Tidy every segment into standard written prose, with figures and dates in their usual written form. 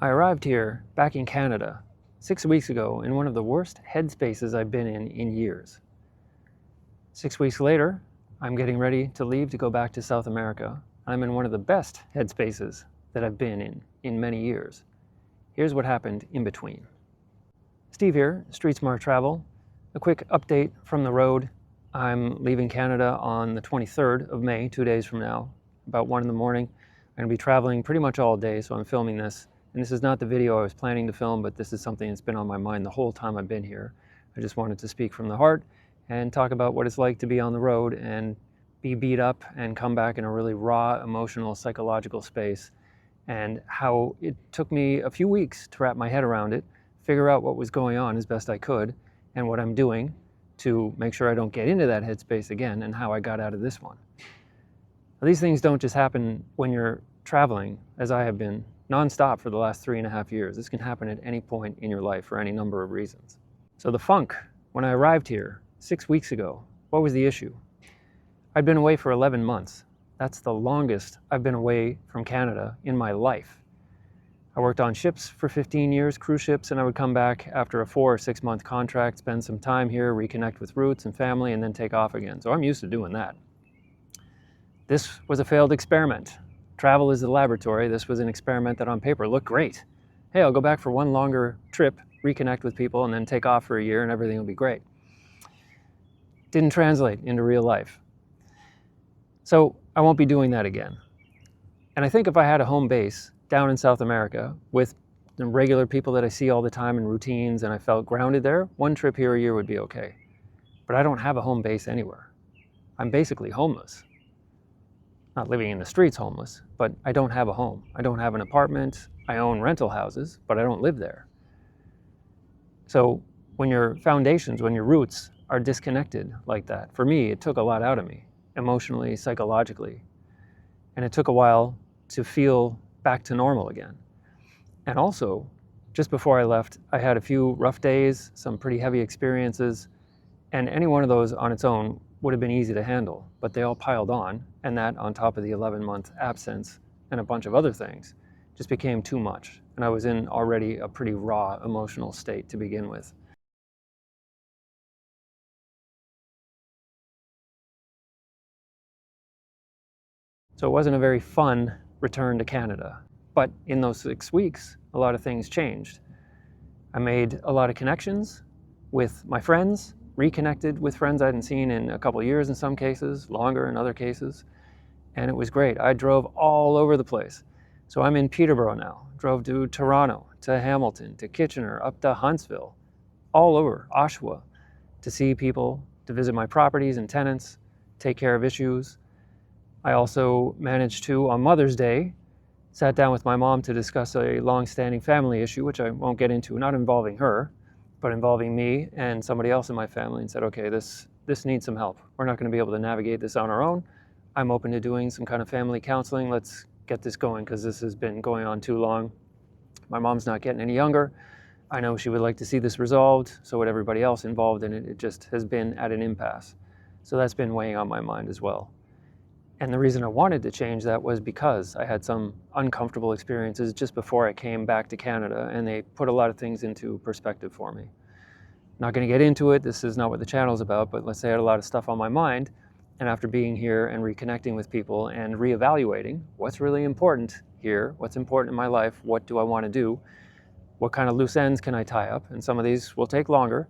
I arrived here back in Canada 6 weeks ago in one of the worst headspaces I've been in years. 6 weeks later, I'm getting ready to leave to go back to South America. I'm in one of the best headspaces that I've been in many years. Here's what happened in between. Steve here, Street Smart Travel. A quick update from the road. I'm leaving Canada on the 23rd of May, 2 days from now, about 1 in the morning. I'm going to be traveling pretty much all day, so I'm filming this. And this is not the video I was planning to film, but this is something that's been on my mind the whole time I've been here. I just wanted to speak from the heart and talk about what it's like to be on the road and be beat up and come back in a really raw, emotional, psychological space, and how it took me a few weeks to wrap my head around it, figure out what was going on as best I could, and what I'm doing to make sure I don't get into that headspace again, and how I got out of this one. Now, these things don't just happen when you're traveling, as I have been nonstop for the last 3.5 years. This can happen at any point in your life for any number of reasons. So the funk, when I arrived here 6 weeks ago, what was the issue? I'd been away for 11 months. That's the longest I've been away from Canada in my life. I worked on ships for 15 years, cruise ships, and I would come back after a 4 or 6 month contract, spend some time here, reconnect with roots and family, and then take off again. So I'm used to doing that. This was a failed experiment. Travel is the laboratory. This was an experiment that on paper looked great. Hey, I'll go back for one longer trip, reconnect with people, and then take off for a year and everything will be great. Didn't translate into real life. So I won't be doing that again. And I think if I had a home base down in South America with the regular people that I see all the time and routines, and I felt grounded there, one trip here a year would be okay. But I don't have a home base anywhere. I'm basically homeless. Not living in the streets homeless, but I don't have a home. I don't have an apartment. I own rental houses, but I don't live there. So when your foundations, when your roots are disconnected like that, for me, it took a lot out of me, emotionally, psychologically. And it took a while to feel back to normal again. And also, just before I left, I had a few rough days, some pretty heavy experiences, and any one of those on its own would have been easy to handle, but they all piled on, and that on top of the 11-month absence and a bunch of other things just became too much. And I was in already a pretty raw emotional state to begin with. So it wasn't a very fun return to Canada. But in those 6 weeks, a lot of things changed. I made a lot of connections with my friends, reconnected with friends I hadn't seen in a couple of years in some cases, longer in other cases, and it was great. I drove all over the place. So I'm in Peterborough now, drove to Toronto, to Hamilton, to Kitchener, up to Huntsville, all over, Oshawa, to see people, to visit my properties and tenants, take care of issues. I also managed to, on Mother's Day, sat down with my mom to discuss a long-standing family issue, which I won't get into, not involving her, but involving me and somebody else in my family, and said, okay, this needs some help. We're not going to be able to navigate this on our own. I'm open to doing some kind of family counseling. Let's get this going because this has been going on too long. My mom's not getting any younger. I know she would like to see this resolved, so would everybody else involved in it. It just has been at an impasse. So that's been weighing on my mind as well. And the reason I wanted to change that was because I had some uncomfortable experiences just before I came back to Canada, and they put a lot of things into perspective for me. Not going to get into it, this is not what the channel's about, but let's say I had a lot of stuff on my mind, and after being here and reconnecting with people and reevaluating what's really important here, what's important in my life, what do I want to do, what kind of loose ends can I tie up, and some of these will take longer,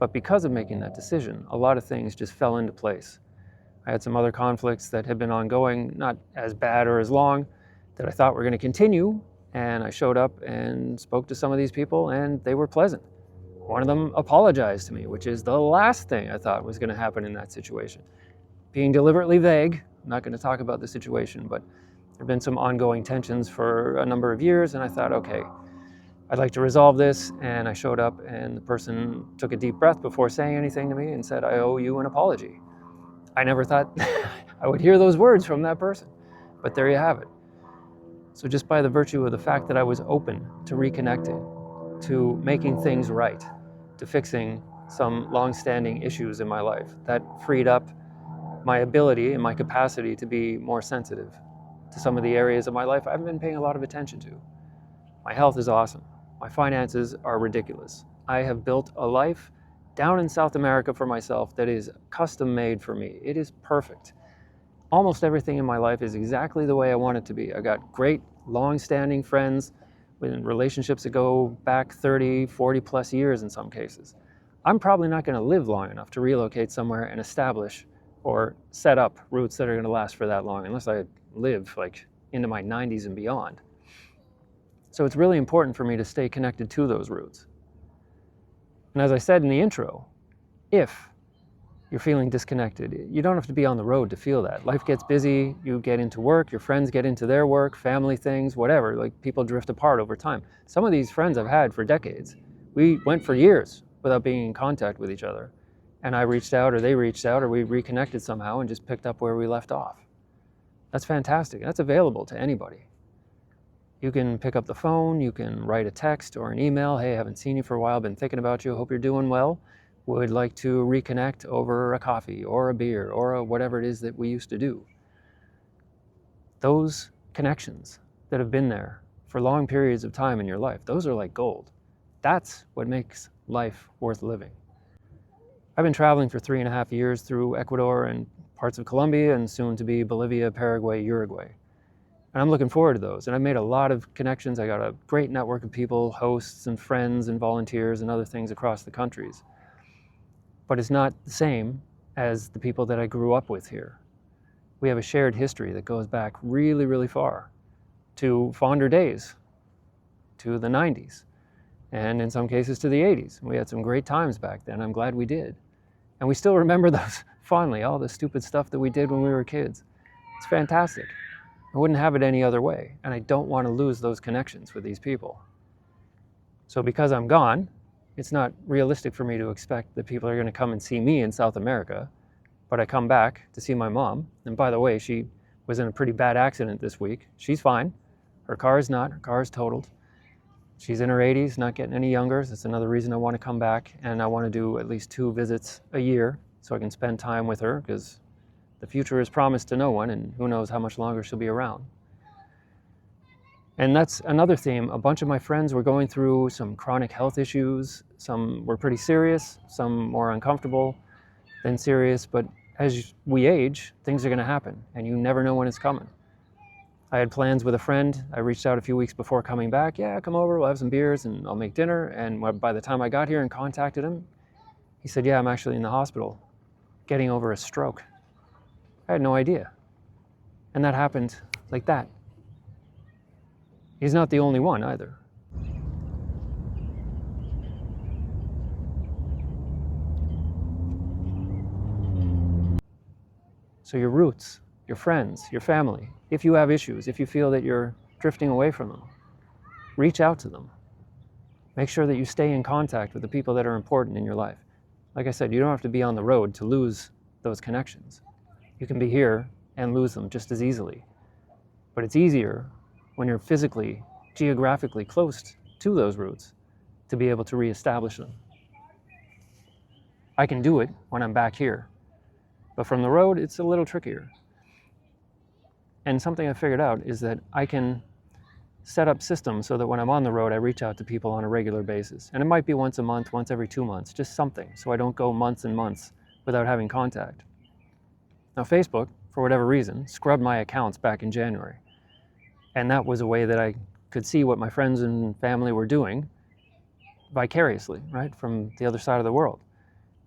but because of making that decision, a lot of things just fell into place. I had some other conflicts that had been ongoing, not as bad or as long, that I thought were going to continue, and I showed up and spoke to some of these people, and they were pleasant. One of them apologized to me, which is the last thing I thought was going to happen in that situation. Being deliberately vague, I'm not going to talk about the situation, but there have been some ongoing tensions for a number of years, and I thought, okay, I'd like to resolve this, and I showed up, and the person took a deep breath before saying anything to me and said, I owe you an apology. I never thought I would hear those words from that person, but there you have it. So just by the virtue of the fact that I was open to reconnecting, to making things right, to fixing some long-standing issues in my life, that freed up my ability and my capacity to be more sensitive to some of the areas of my life I haven't been paying a lot of attention to. My health is awesome. My finances are ridiculous. I have built a life down in South America for myself that is custom made for me. It is perfect. Almost everything in my life is exactly the way I want it to be. I got great, long-standing friends with relationships that go back 30, 40 plus years in some cases. I'm probably not going to live long enough to relocate somewhere and establish or set up roots that are going to last for that long, unless I live like into my 90s and beyond. So it's really important for me to stay connected to those roots. And as I said in the intro, if you're feeling disconnected, you don't have to be on the road to feel that. Life gets busy, you get into work, your friends get into their work, family things, whatever, like people drift apart over time. Some of these friends I've had for decades. We went for years without being in contact with each other. And I reached out, or they reached out, or we reconnected somehow and just picked up where we left off. That's fantastic. That's available to anybody. You can pick up the phone, you can write a text or an email. Hey, I haven't seen you for a while, been thinking about you, hope you're doing well. Would like to reconnect over a coffee or a beer or whatever it is that we used to do. Those connections that have been there for long periods of time in your life, those are like gold. That's what makes life worth living. I've been traveling for 3.5 years through Ecuador and parts of Colombia and soon to be Bolivia, Paraguay, Uruguay. And I'm looking forward to those. And I've made a lot of connections. I got a great network of people, hosts and friends and volunteers and other things across the countries. But it's not the same as the people that I grew up with here. We have a shared history that goes back really, really far, to fonder days, to the 90s, and in some cases to the 80s. We had some great times back then. I'm glad we did. And we still remember those fondly, all the stupid stuff that we did when we were kids. It's fantastic. I wouldn't have it any other way, and I don't want to lose those connections with these people. So because I'm gone, it's not realistic for me to expect that people are going to come and see me in South America, but I come back to see my mom. And by the way, she was in a pretty bad accident this week. She's fine. Her car is not. Her car is totaled. She's in her 80s, not getting any younger. That's another reason I want to come back, and I want to do at least 2 visits a year so I can spend time with her, because the future is promised to no one, and who knows how much longer she'll be around. And that's another theme. A bunch of my friends were going through some chronic health issues. Some were pretty serious, some more uncomfortable than serious. But as we age, things are going to happen, and you never know when it's coming. I had plans with a friend. I reached out a few weeks before coming back. Yeah, come over, we'll have some beers, and I'll make dinner. And by the time I got here and contacted him, he said, yeah, I'm actually in the hospital getting over a stroke. I had no idea. And that happened like that. He's not the only one either. So your roots, your friends, your family, if you have issues, if you feel that you're drifting away from them, reach out to them. Make sure that you stay in contact with the people that are important in your life. Like I said, you don't have to be on the road to lose those connections. You can be here and lose them just as easily. But it's easier when you're physically, geographically close to those roots to be able to reestablish them. I can do it when I'm back here, but from the road, it's a little trickier. And something I figured out is that I can set up systems so that when I'm on the road, I reach out to people on a regular basis. And it might be once a month, once every 2 months, just something, so I don't go months and months without having contact. Now, Facebook, for whatever reason, scrubbed my accounts back in January. And that was a way that I could see what my friends and family were doing vicariously, right, from the other side of the world.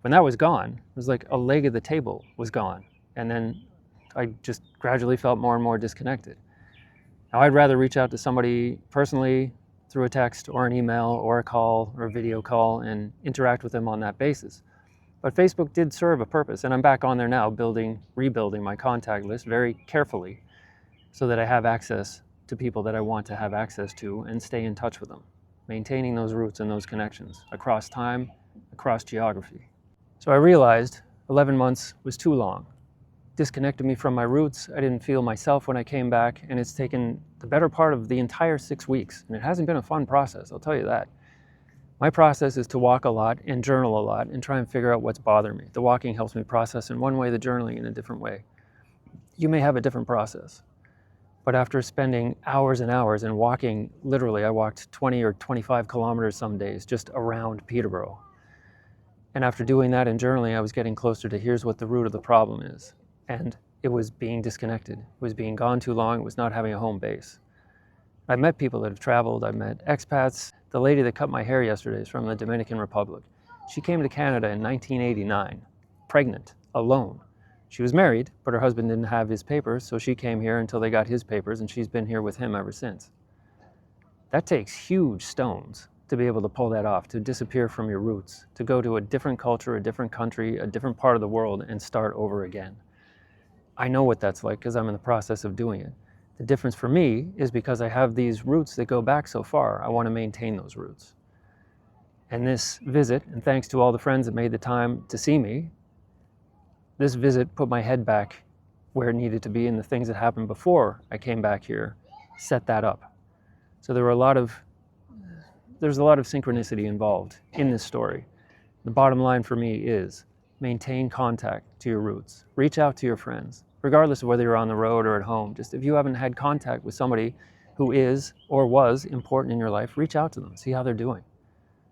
When that was gone, it was like a leg of the table was gone. And then I just gradually felt more and more disconnected. Now, I'd rather reach out to somebody personally through a text or an email or a call or a video call and interact with them on that basis. But Facebook did serve a purpose, and I'm back on there now rebuilding my contact list very carefully so that I have access to people that I want to have access to and stay in touch with them, maintaining those roots and those connections across time, across geography. So I realized 11 months was too long. Disconnected me from my roots. I didn't feel myself when I came back, and it's taken the better part of the entire 6 weeks. And it hasn't been a fun process, I'll tell you that. My process is to walk a lot and journal a lot and try and figure out what's bothering me. The walking helps me process in one way, the journaling in a different way. You may have a different process. But after spending hours and hours and walking, literally, I walked 20 or 25 kilometers some days just around Peterborough. And after doing that and journaling, I was getting closer to here's what the root of the problem is. And it was being disconnected. It was being gone too long. It was not having a home base. I've met people that have traveled. I've met expats. The lady that cut my hair yesterday is from the Dominican Republic. She came to Canada in 1989, pregnant, alone. She was married, but her husband didn't have his papers, so she came here until they got his papers, and she's been here with him ever since. That takes huge stones to be able to pull that off, to disappear from your roots, to go to a different culture, a different country, a different part of the world, and start over again. I know what that's like because I'm in the process of doing it. The difference for me is because I have these roots that go back so far, I want to maintain those roots. And this visit, and thanks to all the friends that made the time to see me, this visit put my head back where it needed to be, and the things that happened before I came back here set that up. So there's a lot of synchronicity involved in this story. The bottom line for me is maintain contact to your roots. Reach out to your friends, regardless of whether you're on the road or at home. Just if you haven't had contact with somebody who is or was important in your life, reach out to them, see how they're doing.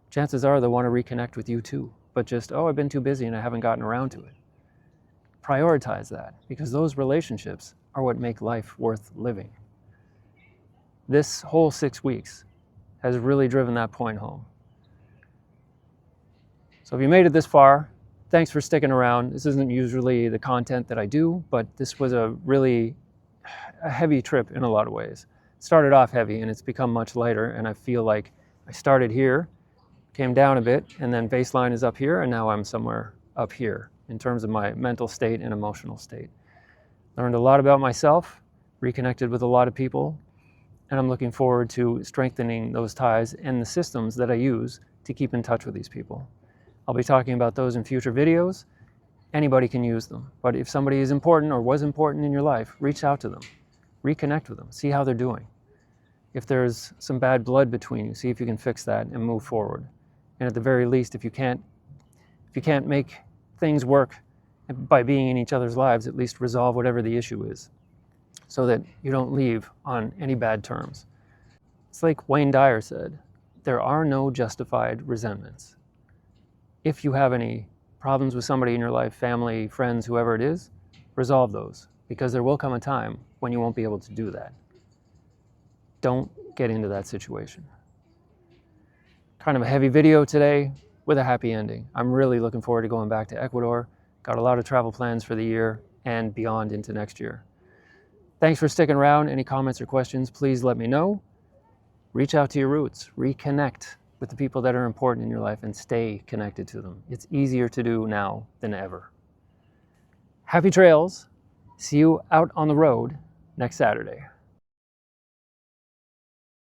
Chances are they'll want to reconnect with you too, but just, I've been too busy and I haven't gotten around to it. Prioritize that, because those relationships are what make life worth living. This whole 6 weeks has really driven that point home. So if you made it this far, thanks for sticking around. This isn't usually the content that I do, but this was a heavy trip in a lot of ways. It started off heavy and it's become much lighter, and I feel like I started here, came down a bit, and then baseline is up here, and now I'm somewhere up here in terms of my mental state and emotional state. Learned a lot about myself, reconnected with a lot of people, and I'm looking forward to strengthening those ties and the systems that I use to keep in touch with these people. I'll be talking about those in future videos. Anybody can use them, but if somebody is important or was important in your life, reach out to them, reconnect with them, see how they're doing. If there's some bad blood between you, see if you can fix that and move forward. And at the very least, if you can't make things work by being in each other's lives, at least resolve whatever the issue is so that you don't leave on any bad terms. It's like Wayne Dyer said, there are no justified resentments. If you have any problems with somebody in your life, family, friends, whoever it is, resolve those, because there will come a time when you won't be able to do that. Don't get into that situation. Kind of a heavy video today with a happy ending. I'm really looking forward to going back to Ecuador. Got a lot of travel plans for the year and beyond into next year. Thanks for sticking around. Any comments or questions, please let me know. Reach out to your roots. Reconnect with the people that are important in your life and stay connected to them. It's easier to do now than ever. Happy trails. See you out on the road next Saturday.